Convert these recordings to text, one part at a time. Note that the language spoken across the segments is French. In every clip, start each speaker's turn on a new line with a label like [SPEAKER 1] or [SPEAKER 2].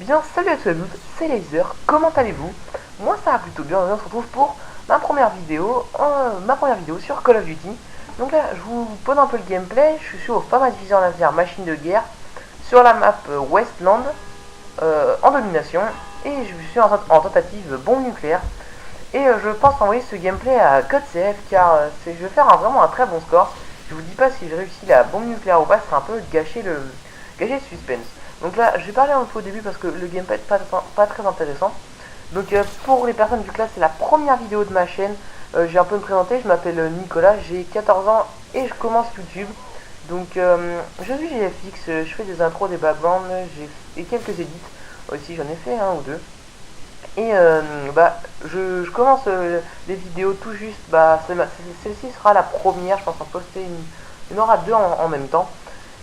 [SPEAKER 1] bien, salut à tous, c'est Laser, comment allez-vous? Moi ça va plutôt bien, on se retrouve pour ma première vidéo sur Call of Duty. Donc là, je vous pose un peu le gameplay, je suis sur Fama Division Laser Machine de Guerre, sur la map Westland, en domination, et je suis en tentative bombe nucléaire. Et je pense envoyer ce gameplay à CodeCF car je vais faire vraiment un très bon score. Je vous dis pas si je réussis la bombe nucléaire ou pas, ce sera un peu gâcher le suspense. Donc là, je vais parler un peu au début parce que le gameplay est pas très intéressant. Donc pour les personnes du classe, c'est la première vidéo de ma chaîne. J'ai un peu me présenter, je m'appelle Nicolas, j'ai 14 ans et je commence YouTube. Donc je suis GFX, je fais des intros, des backgrounds, et quelques edits aussi, j'en ai fait un ou deux. Et je commence les vidéos tout juste, celle-ci sera la première, je pense en poster il y en aura deux en même temps.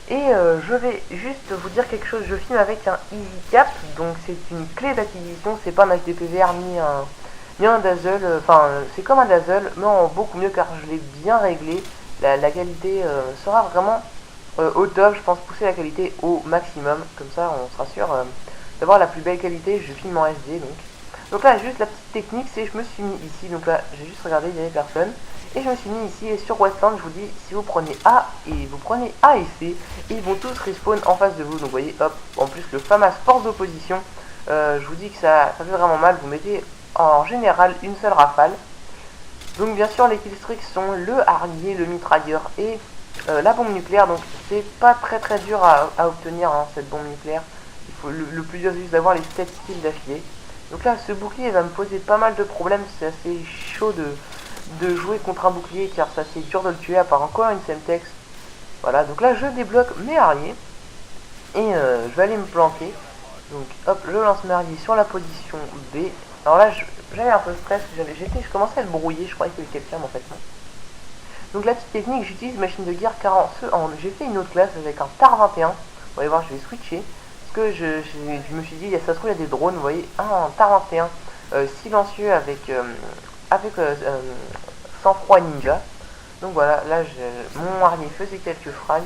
[SPEAKER 1] Et je vais juste vous dire quelque chose, je filme avec un EasyCap, donc c'est une clé d'acquisition, c'est pas un HDPVR ni un Dazzle, c'est comme un Dazzle, mais en beaucoup mieux car je l'ai bien réglé, la qualité sera vraiment au top, je pense pousser la qualité au maximum, comme ça on sera sûr d'avoir la plus belle qualité, je filme en SD donc. Donc là, juste la petite technique, c'est je me suis mis ici, donc là, j'ai juste regardé, il y avait personne. Et je me suis mis ici, et sur Westland, je vous dis, si vous prenez A, et vous prenez A et C, ils vont tous respawn en face de vous. Donc vous voyez, hop, en plus le fameux force d'opposition, je vous dis que ça fait vraiment mal, vous mettez en général une seule rafale. Donc bien sûr, les killstreaks sont le harnier, le mitrailleur et la bombe nucléaire, donc c'est pas très dur à obtenir cette bombe nucléaire. Il faut le plus dur, c'est juste d'avoir les 7 kills d'affilée. Donc là, ce bouclier va me poser pas mal de problèmes, c'est assez chaud de jouer contre un bouclier car c'est assez dur de le tuer à part encore une Semtex. Voilà, donc là je débloque mes harniers et je vais aller me planquer. Donc hop, je lance mes harniers sur la position B. Alors là, j'avais un peu de stress, je commençais à le brouiller, je croyais qu'il y avait quelqu'un en fait. Non. Donc la petite technique, j'utilise machine de guerre car j'ai fait une autre classe avec un TAR 21. Vous allez voir, je vais switcher. Que je me suis dit, ça se trouve, il y a des drones, vous voyez, un TAR 21 silencieux avec sang-froid ninja. Donc voilà, là, mon harnier faisait quelques frags,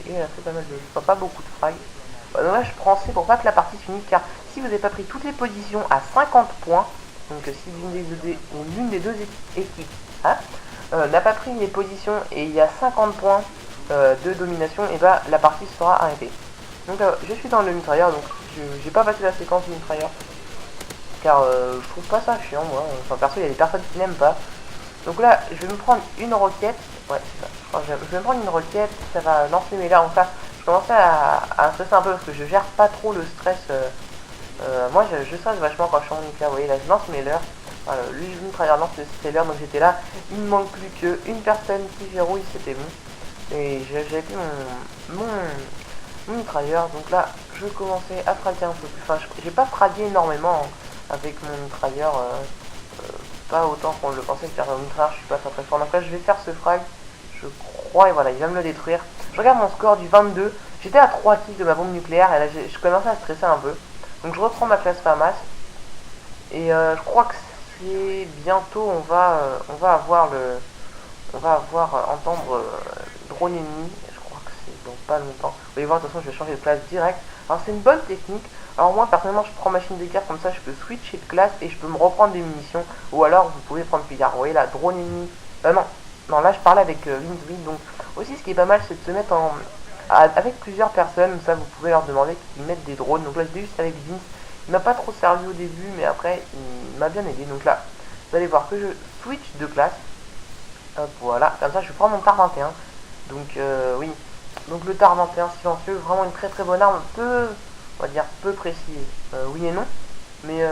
[SPEAKER 1] il a fait pas mal de, pas beaucoup de frags. Donc là, je prends C pour pas que la partie finisse, car si vous n'avez pas pris toutes les positions à 50 points, donc si l'une des deux équipes n'a pas pris les positions et il y a 50 points de domination, et bah la partie sera arrêtée. Donc je suis dans le mitrailleur, donc j'ai pas passé la séquence du mitrailleur car je trouve pas ça chiant moi, enfin perso il y a des personnes qui n'aiment pas. Donc là je vais me prendre une roquette, ouais c'est ça, je vais me prendre une roquette, ça va lancer mes larmes, enfin je commençais à stresser un peu parce que je gère pas trop le stress, moi je stresse vachement quand je suis en nucléaire, vous voyez là je lance mes leurres, voilà, lui le mitrailleur lance ses leurres, donc j'étais là, il me manque plus qu'une personne qui verrouille, c'était bon, et j'avais plus mon mitrailleur, donc là je commençais à fraguer un peu plus, enfin j'ai pas fragué énormément avec mon mitrailleur, pas autant qu'on le pensait, car au mitrailleur je suis pas très fort, donc là je vais faire ce frag, je crois, et voilà il va me le détruire. Je regarde mon score du 22, j'étais à 3 kills de ma bombe nucléaire, et là je commençais à stresser un peu, donc je reprends ma classe FAMAS, et je crois que c'est bientôt on va entendre drone ennemi, donc pas longtemps. Vous allez voir, de toute façon, je vais changer de classe direct. Alors, c'est une bonne technique. Alors, moi, personnellement, je prends machine de guerre comme ça, je peux switcher de classe et je peux me reprendre des munitions. Ou alors, vous pouvez prendre pillard. Vous voyez là, drone ennemi. Non, là, je parlais avec Vince. Donc, aussi, ce qui est pas mal, c'est de se mettre avec plusieurs personnes. Ça, vous pouvez leur demander qu'ils mettent des drones. Donc là, j'étais juste avec Vince. Il m'a pas trop servi au début, mais après, il m'a bien aidé. Donc là, vous allez voir que je switch de classe. Hop, voilà. Comme ça, je prends mon TAR 21. Donc, oui. Donc le TAR 21 silencieux, vraiment une très bonne arme, on va dire peu précise, oui et non, mais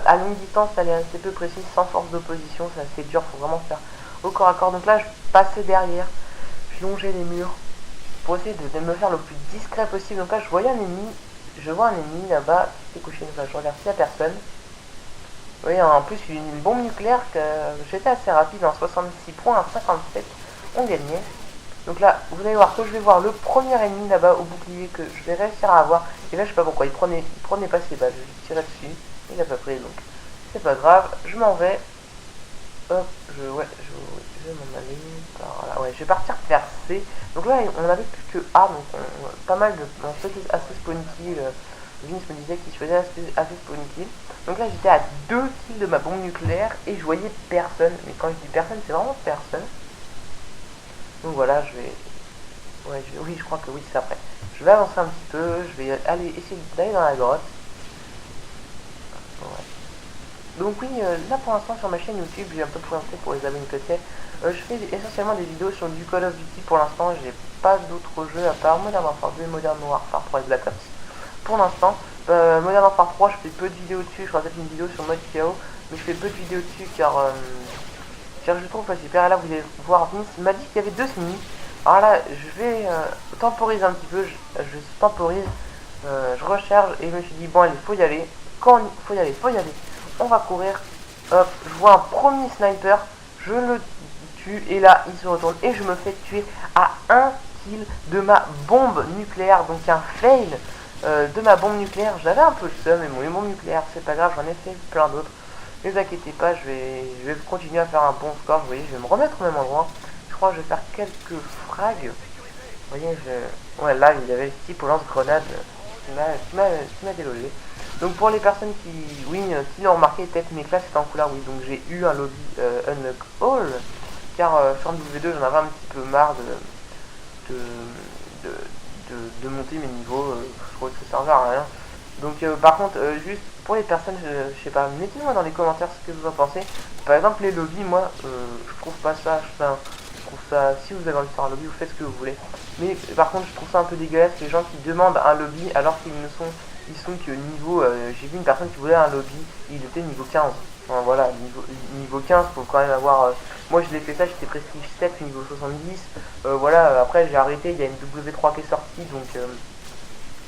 [SPEAKER 1] à longue distance elle est assez peu précise, sans force d'opposition, c'est assez dur, faut vraiment faire au corps à corps. Donc là je passais derrière, je longeais les murs pour essayer de me faire le plus discret possible. Donc là je vois un ennemi là-bas qui s'est couché, donc là je regarde s'il n'y a personne. Vous voyez, en plus une bombe nucléaire que j'étais assez rapide, en 66 points à 57, on gagnait. Donc là, vous allez voir que je vais voir le premier ennemi là-bas au bouclier que je vais réussir à avoir. Et là, je sais pas pourquoi, il prenait pas ses balles. Je tirais dessus, il a pas pris, donc c'est pas grave. Je m'en vais. Hop, je vais m'en aller par là. Ouais, je vais partir vers C. Donc là, on avait plus que A, donc pas mal de assez spawn kill. Vince me disait qu'il se faisait assez spawn kill. Donc là j'étais à 2 kills de ma bombe nucléaire et je voyais personne. Mais quand je dis personne, c'est vraiment personne. Donc voilà, je vais... Ouais, oui, je crois que oui, c'est après. Je vais avancer un petit peu, je vais aller essayer d'aller dans la grotte. Ouais. Donc oui, là pour l'instant sur ma chaîne YouTube, j'ai un peu présenté pour les abonnés que c'est. Je fais essentiellement des vidéos sur du Call of Duty pour l'instant, j'ai pas d'autres jeux à part Modern Warfare 2 et Modern Warfare 3 et Black Ops. Pour l'instant, Modern Warfare 3, je fais peu de vidéos dessus, je ferai peut-être une vidéo sur mode KO, mais je fais peu de vidéos dessus car je trouve pas super. Et là vous allez voir, Vince m'a dit qu'il y avait 2 semis. Alors là, je vais temporiser un petit peu, je temporise, je recharge et je me suis dit bon allez, faut y aller. Quand faut y aller, faut y aller. On va courir. Hop, je vois un premier sniper, je le tue et là il se retourne et je me fais tuer à 1 kill de ma bombe nucléaire. Donc un fail de ma bombe nucléaire. J'avais un peu le seum, mais mon bombe nucléaire c'est pas grave, j'en ai fait plein d'autres. Ne vous inquiétez pas, je vais continuer à faire un bon score. Vous voyez, je vais me remettre au même endroit. Je crois que je vais faire quelques frags. Vous voyez, ouais, là il y avait le type au lance-grenade qui m'a délogé. Donc pour les personnes qui l'ont remarqué, peut-être mes classes étaient en couleur, oui, donc j'ai eu un lobby unlock all, car sur MW2 j'en avais un petit peu marre de, de, de monter mes niveaux, je trouvais que ça servait à rien. Donc par contre, juste pour les personnes, je sais pas, mettez-moi dans les commentaires ce que vous en pensez. Par exemple les lobbies, moi, je trouve pas ça, je trouve ça, si vous avez envie de faire un lobby, vous faites ce que vous voulez. Mais par contre, je trouve ça un peu dégueulasse, les gens qui demandent un lobby alors qu'ils ne sont... Ils sont que niveau... j'ai vu une personne qui voulait un lobby, il était niveau 15. Enfin, voilà, niveau 15, faut quand même avoir... moi je l'ai fait ça, j'étais prestige 7, niveau 70. Voilà, après j'ai arrêté, il y a une W3 qui est sortie, donc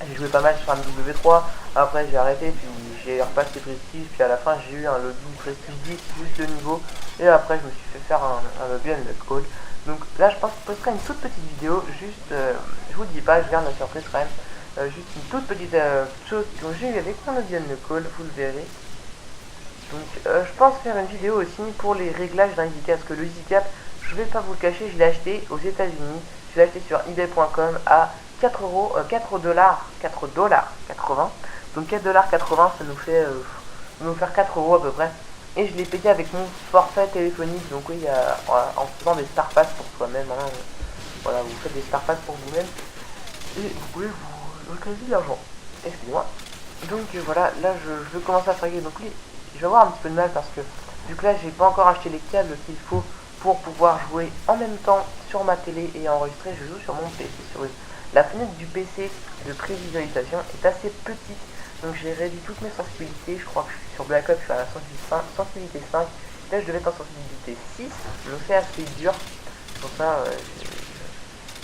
[SPEAKER 1] j'ai joué pas mal sur un W3. Après j'ai arrêté, puis j'ai repassé prestige, puis à la fin j'ai eu un lobby prestige 10, juste de niveau. Et après je me suis fait faire un lobby unlock all. Donc là je pense que je posterai une toute petite vidéo, juste... je vous dis pas, je garde la surprise quand même. Juste une toute petite chose que j'ai eu avec mon Audion Call, vous le verrez. Donc je pense faire une vidéo aussi pour les réglages d'un EasyCap, parce que le EasyCap, je vais pas vous le cacher, je l'ai acheté aux États-Unis, je l'ai acheté sur ebay.com à 4 euros, 4 dollars, 80. Donc 4,80 ça nous fait nous faire 4 euros à peu près. Et je l'ai payé avec mon forfait téléphonique, donc oui, en faisant des star pass pour soi-même. Hein. Voilà, vous faites des star pass pour vous-même et vous pouvez vous économiser de l'argent. Excusez-moi. Donc voilà, là je vais commencer à fraguer. Donc oui, je vais avoir un petit peu de mal parce que vu que là j'ai pas encore acheté les câbles qu'il faut pour pouvoir jouer en même temps sur ma télé et enregistrer, je joue sur mon PC. La fenêtre du PC de prévisualisation est assez petite, donc j'ai réduit toutes mes sensibilités. Je crois que je suis sur Black Ops, je suis à la sensibilité 5. Là je devais être en sensibilité 6, je le fais assez dur. Pour ça,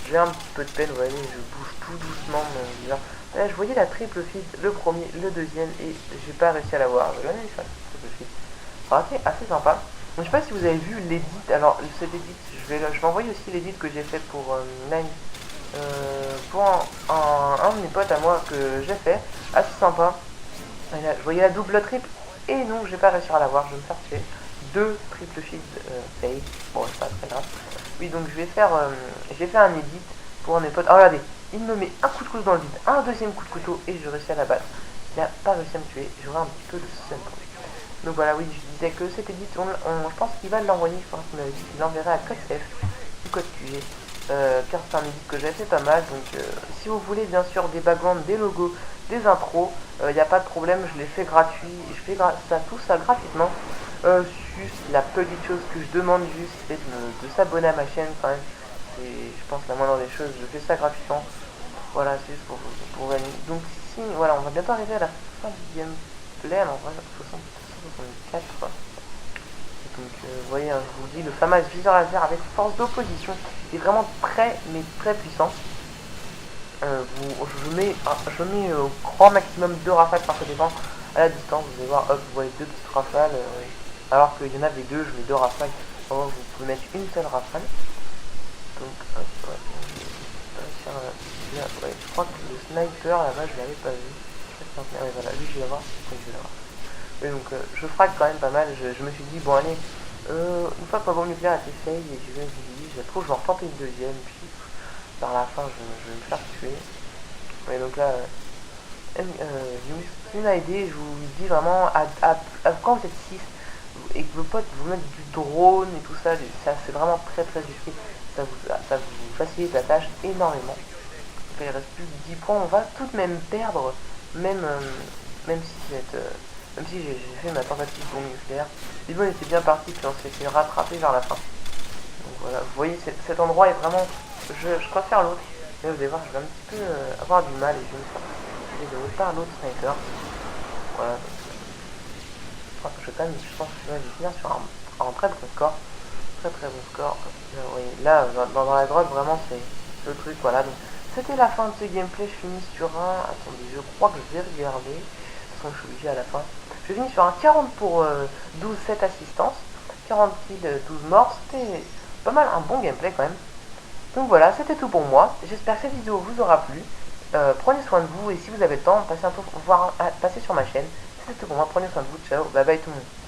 [SPEAKER 1] j'ai un petit peu de peine, vous voyez, je bouge tout doucement mon viseur. Là, je voyais la triple feed, le premier, le deuxième, et j'ai pas réussi à l'avoir. J'ai jamais vu ça, triple feed. Alors, assez sympa. Donc, je sais pas si vous avez vu l'édit. Alors, cet edit, je vais m'envoyer aussi l'édit que j'ai fait pour Nine. Pour un de mes potes à moi que j'ai fait. Assez sympa. Et là, je voyais la double triple, et non, j'ai pas réussi à l'avoir, je vais me faire tuer. Deux triple feed fail. Bon, c'est pas très grave. Oui, donc je vais faire. J'ai fait un edit pour un de mes potes. Oh, regardez, il me met un coup de couteau dans le vide, un deuxième coup de couteau et je réussis à la battre. Il n'a pas réussi à me tuer, j'aurais un petit peu de seum. Donc voilà, oui, je disais que cet edit, je pense qu'il va l'envoyer. Je pense qu'il m'avait dit qu'il l'enverrait à CodeSafe ou CodeQG. Car c'est un edit que j'ai fait pas mal. Donc si vous voulez bien sûr des backgrounds, des logos, des intros, il n'y a pas de problème, je les fais gratuit. Je fais tout ça gratuitement. Juste la petite chose que je demande juste, c'est de s'abonner à ma chaîne quand même. C'est, je pense, la moindre des choses. Je fais ça gratuitement. Voilà, c'est juste pour gagner. Donc si, voilà, on va bientôt arriver à la fin du gameplay. Alors voilà, 64. Donc vous voyez, hein, je vous dis, le FAMAS viseur laser avec force d'opposition est vraiment très, mais très puissant. Je mets au grand maximum 2 rafales par défense à la distance. Vous allez voir, hop, vous voyez 2 petites rafales. Alors qu'il y en avait 2, je mets 2 rafales. Alors, vous pouvez mettre une seule rafale. Donc, hop, ouais, je crois que le sniper là-bas, je l'avais pas vu. Ouais, voilà, lui je vais l'avoir. Et donc, je frappe quand même pas mal. Je me suis dit, bon, allez, une fois que ma bombe nucléaire a été faite, et je la trouve, je vais en tenter une deuxième. Puis, vers la fin, je vais me faire tuer. Et donc là, Yumi m'a aidé. Je vous dis vraiment, quand vous êtes 6 et que vos potes vous mettent du drone et tout ça, c'est vraiment très très utile. Ça vous facilite la tâche énormément. Donc, il reste plus que 10 points. On va tout de même perdre, même, même si, même si j'ai fait ma tentative bombe nucléaire. Les bonnes étaient bien partis, puis on s'est fait rattraper vers la fin. Donc voilà, vous voyez, cet endroit est vraiment... Je préfère l'autre. Mais vous allez voir, je vais un petit peu avoir du mal et je vais me faire tuer par l'autre sniper. Voilà, donc, je pense que je vais finir sur un très bon score. Très très bon score. Oui, là, dans la grotte, vraiment, c'est le truc. Voilà, donc c'était la fin de ce gameplay. Je finis sur un... Attendez, je crois que je vais regarder. De toute façon, je suis obligé à la fin. Je finis sur un 40 pour 12, 7 assistances. 40 kills, 12 morts. C'était pas mal, un bon gameplay quand même. Donc voilà, c'était tout pour moi. J'espère que cette vidéo vous aura plu. Prenez soin de vous et si vous avez le temps, passez un tour, passez sur ma chaîne. C'était tout pour moi. Prenez soin de vous. Ciao. Bye bye tout le monde.